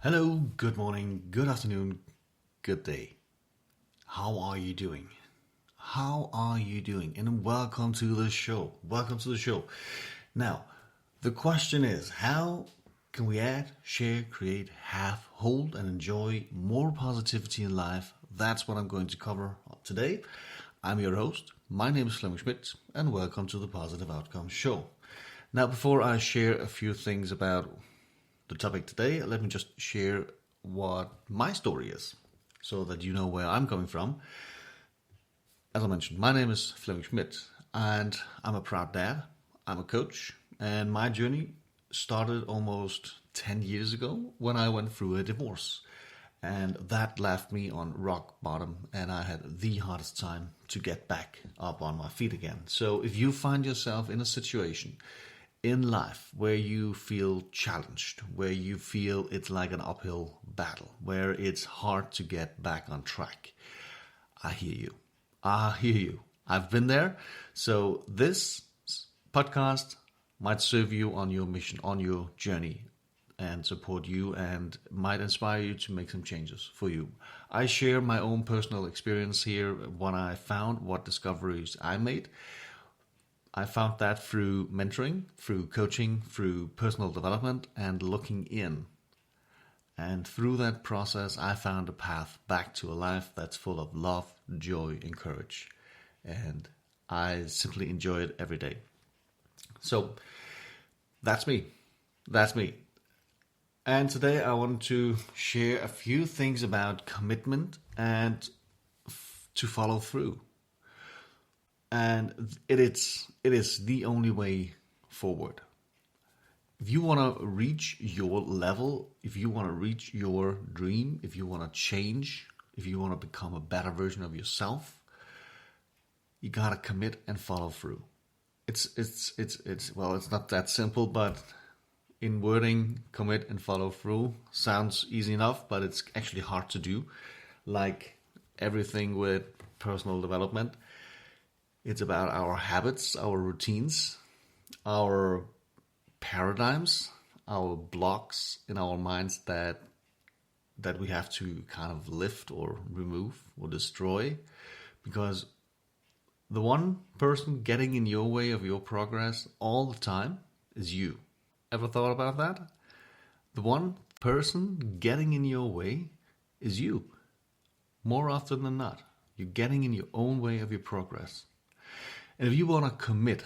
Hello, good morning, good afternoon, good day. How are you doing? How are you doing? And welcome to the show. Welcome to the show. Now, the question is how can we add, share, create, have, hold, and enjoy more positivity in life? That's what I'm going to cover today. I'm your host. My name is Flemming Schmidt, and welcome to the Positive Outcomes Show. Now, before I share a few things about the topic today, let me just share what my story is so that you know where I'm coming from. As I mentioned, my name is Flemming Schmidt and I'm a proud dad. I'm a coach, and my journey started almost 10 years ago when I went through a divorce. And that left me on rock bottom, and I had the hardest time to get back up on my feet again. So if you find yourself in a situation in life where you feel challenged, where you feel it's like an uphill battle, where it's hard to get back on track, I hear you. I hear you. I've been there. So this podcast might serve you on your mission, on your journey, and support you, and might inspire you to make some changes for you. I share my own personal experience here, what I found, what discoveries I made. I found that through mentoring, through coaching, through personal development, and looking in. And through that process, I found a path back to a life that's full of love, joy, and courage. And I simply enjoy it every day. So that's me. That's me. And today I want to share a few things about commitment and to follow through. And it is the only way forward. If you want to reach your level, if you want to reach your dream, if you want to change, if you want to become a better version of yourself, you got to commit and follow through. It's not that simple, but in wording, commit and follow through sounds easy enough, but it's actually hard to do. Like everything with personal development, it's about our habits, our routines, our paradigms, our blocks in our minds that we have to kind of lift or remove or destroy. Because the one person getting in your way of your progress all the time is you. Ever thought about that? The one person getting in your way is you. More often than not, you're getting in your own way of your progress. And if you want to commit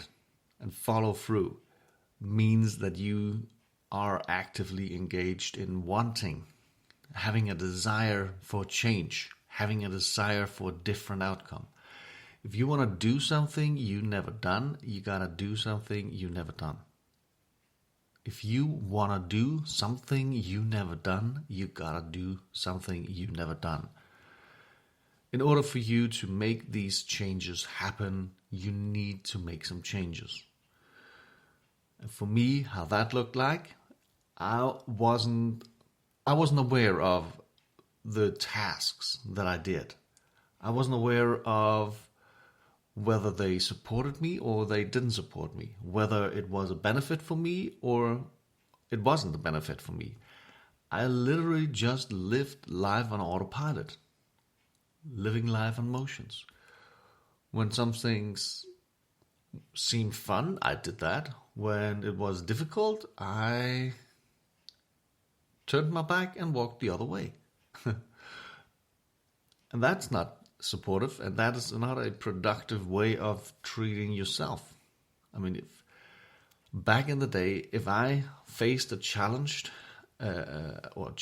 and follow through, means that you are actively engaged in wanting, having a desire for change, having a desire for a different outcome. If you want to do something you never done, you got to do something you never done. If you want to do something you never done, you got to do something you never done. In order for you to make these changes happen, you need to make some changes. And for me, how that looked like, I wasn't aware of the tasks that I did. I wasn't aware of whether they supported me or they didn't support me, whether it was a benefit for me or it wasn't a benefit for me. I literally just lived life on autopilot. Living life on motions. When some things seemed fun, I did that. When it was difficult, I turned my back and walked the other way. And that's not supportive, and that is not a productive way of treating yourself. I mean, if back in the day, if I faced a challenge, I would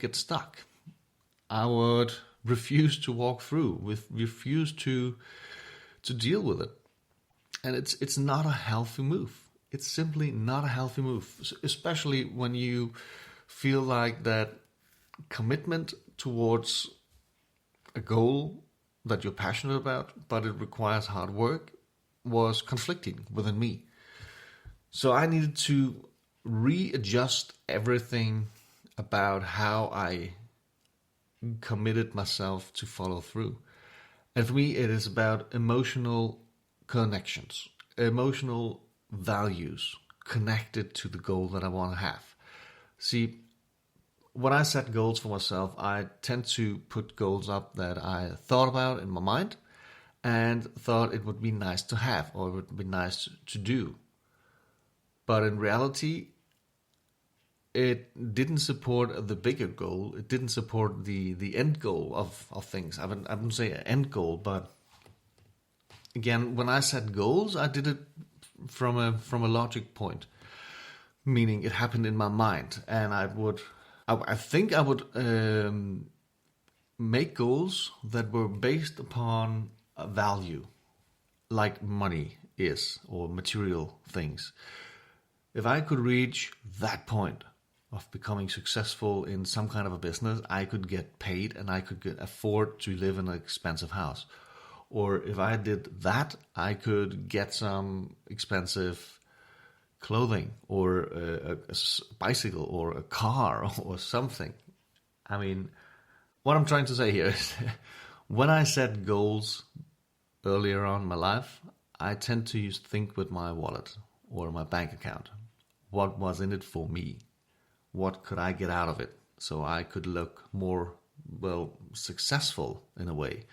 get stuck. I would refuse to walk through, refuse to deal with it. And it's not a healthy move. It's simply not a healthy move, especially when you feel like that commitment towards a goal that you're passionate about, but it requires hard work, was conflicting within me. So I needed to readjust everything about how I committed myself to follow through. And for me, it is about emotional connections, emotional values connected to the goal that I want to have. See, when I set goals for myself, I tend to put goals up that I thought about in my mind and thought it would be nice to have or it would be nice to do. But in reality, it didn't support the bigger goal. It didn't support the end goal of things. I wouldn't say an end goal, but again, when I set goals, I did it from a logic point, meaning it happened in my mind, and I think I would make goals that were based upon a value, like money is or material things. If I could reach that point of becoming successful in some kind of a business, I could get paid and I could afford to live in an expensive house. Or if I did that, I could get some expensive clothing or a bicycle or a car or something. I mean, what I'm trying to say here is when I set goals earlier on in my life, I tend to think with my wallet or my bank account. What was in it for me? What could I get out of it so I could look more, successful in a way?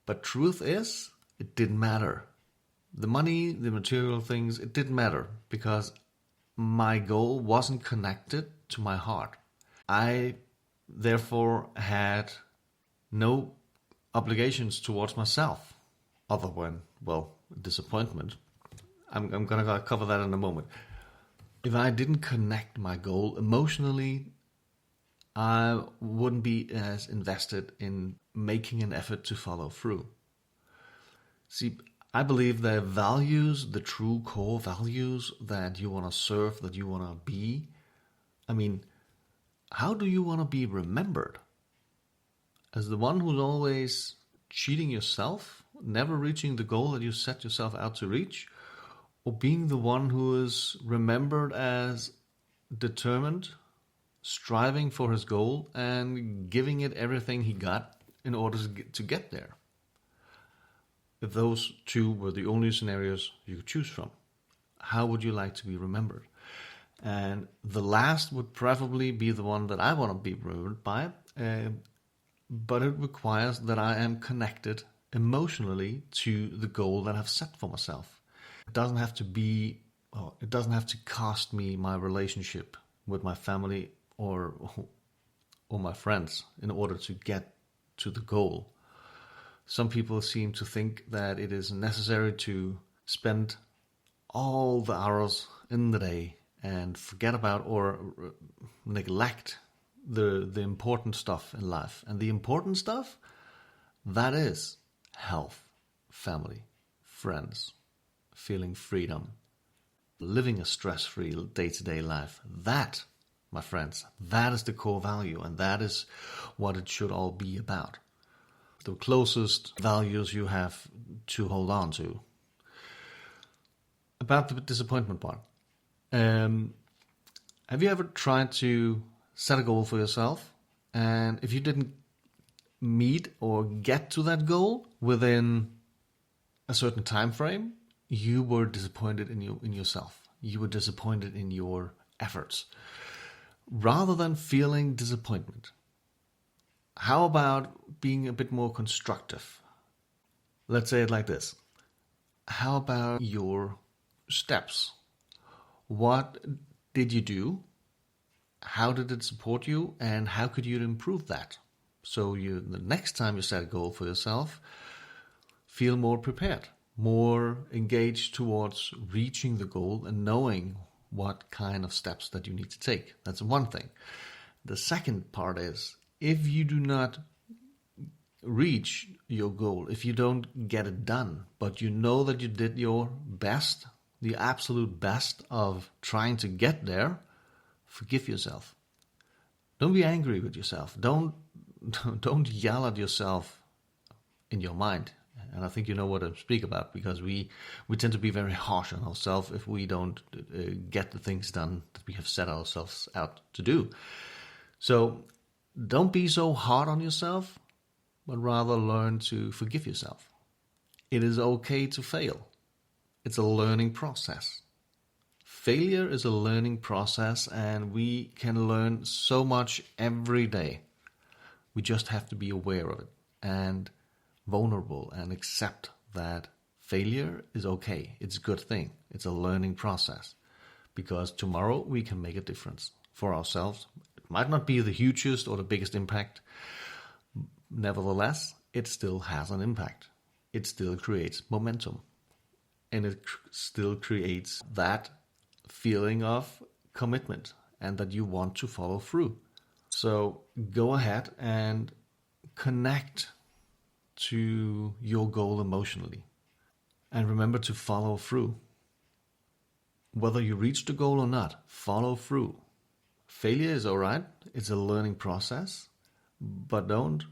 But truth is, it didn't matter. The money, the material things, it didn't matter because my goal wasn't connected to my heart. I therefore had no obligations towards myself other than, disappointment. I'm going to cover that in a moment. If I didn't connect my goal emotionally, I wouldn't be as invested in making an effort to follow through. See, I believe the values, the true core values that you want to serve, that you want to be, how do you want to be remembered? As the one who's always cheating yourself, never reaching the goal that you set yourself out to reach? Or being the one who is remembered as determined, striving for his goal, and giving it everything he got in order to get there? If those two were the only scenarios you could choose from, how would you like to be remembered? And the last would probably be the one that I want to be remembered by, but it requires that I am connected emotionally to the goal that I've set for myself. It doesn't have to cost me my relationship with my family or my friends in order to get to the goal. Some people seem to think that it is necessary to spend all the hours in the day and forget about or neglect the important stuff in life. And the important stuff, that is health, family, friends, feeling freedom, living a stress-free day-to-day life. That, my friends, that is the core value, and that is what it should all be about. The closest values you have to hold on to. About the disappointment part. Have you ever tried to set a goal for yourself, and if you didn't meet or get to that goal within a certain time frame, you were disappointed in yourself. You were disappointed in your efforts. Rather than feeling disappointment, how about being a bit more constructive? Let's say it like this. How about your steps? What did you do? How did it support you? And how could you improve that? So the next time you set a goal for yourself, feel more prepared, more engaged towards reaching the goal and knowing what kind of steps that you need to take. That's one thing. The second part is, if you do not reach your goal, if you don't get it done, but you know that you did your best, the absolute best of trying to get there, forgive yourself. Don't be angry with yourself. Don't yell at yourself in your mind. And I think you know what I speak about, because we tend to be very harsh on ourselves if we don't get the things done that we have set ourselves out to do. So don't be so hard on yourself, but rather learn to forgive yourself. It is okay to fail. It's a learning process. failure is a learning process, and we can learn so much every day. We just have to be aware of it and vulnerable and accept that failure is okay. It's a good thing. It's a learning process, because tomorrow we can make a difference for ourselves. It might not be the hugest or the biggest impact. Nevertheless, it still has an impact. It still creates momentum. And it still creates that feeling of commitment and that you want to follow through. So go ahead and connect to your goal emotionally. And remember to follow through. Whether you reach the goal or not, follow through. Failure is alright. It's a learning process. But don't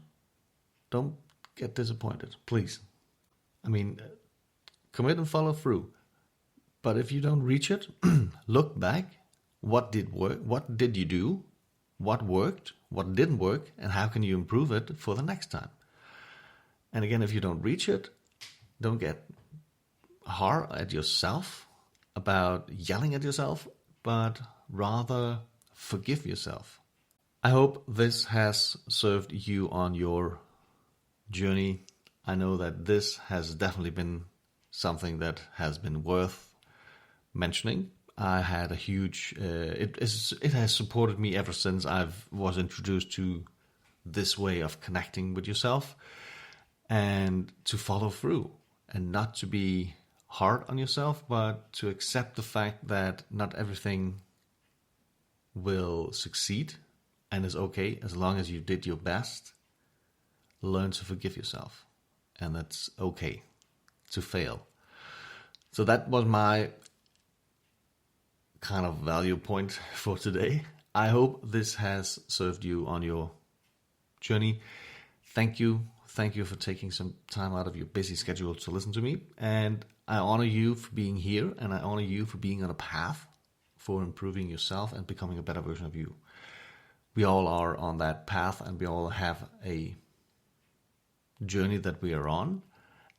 get disappointed, please. I mean, commit and follow through. But if you don't reach it, look back. What did work? What did you do? What worked? What didn't work? And how can you improve it for the next time? And again, if you don't reach it, don't get hard at yourself about yelling at yourself, but rather forgive yourself. I hope this has served you on your journey. I know that this has definitely been something that has been worth mentioning. I had a huge, it has supported me ever since I was introduced to this way of connecting with yourself, and to follow through and not to be hard on yourself, but to accept the fact that not everything will succeed and is okay as long as you did your best. Learn to forgive yourself, and that's okay to fail. So that was my kind of value point for today. I hope this has served you on your journey. Thank you for taking some time out of your busy schedule to listen to me, and I honor you for being here, and I honor you for being on a path for improving yourself and becoming a better version of you. We all are on that path, and we all have a journey that we are on,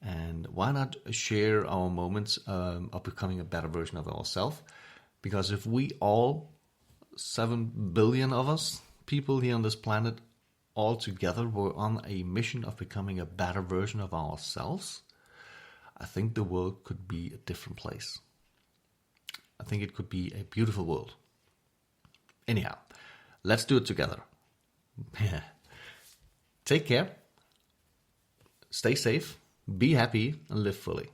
and why not share our moments of becoming a better version of ourselves? Because if we all, 7 billion of us, people here on this planet, all together were on a mission of becoming a better version of ourselves, I think the world could be a different place. I think it could be a beautiful world. Anyhow, let's do it together. Take care, stay safe, be happy, and live fully.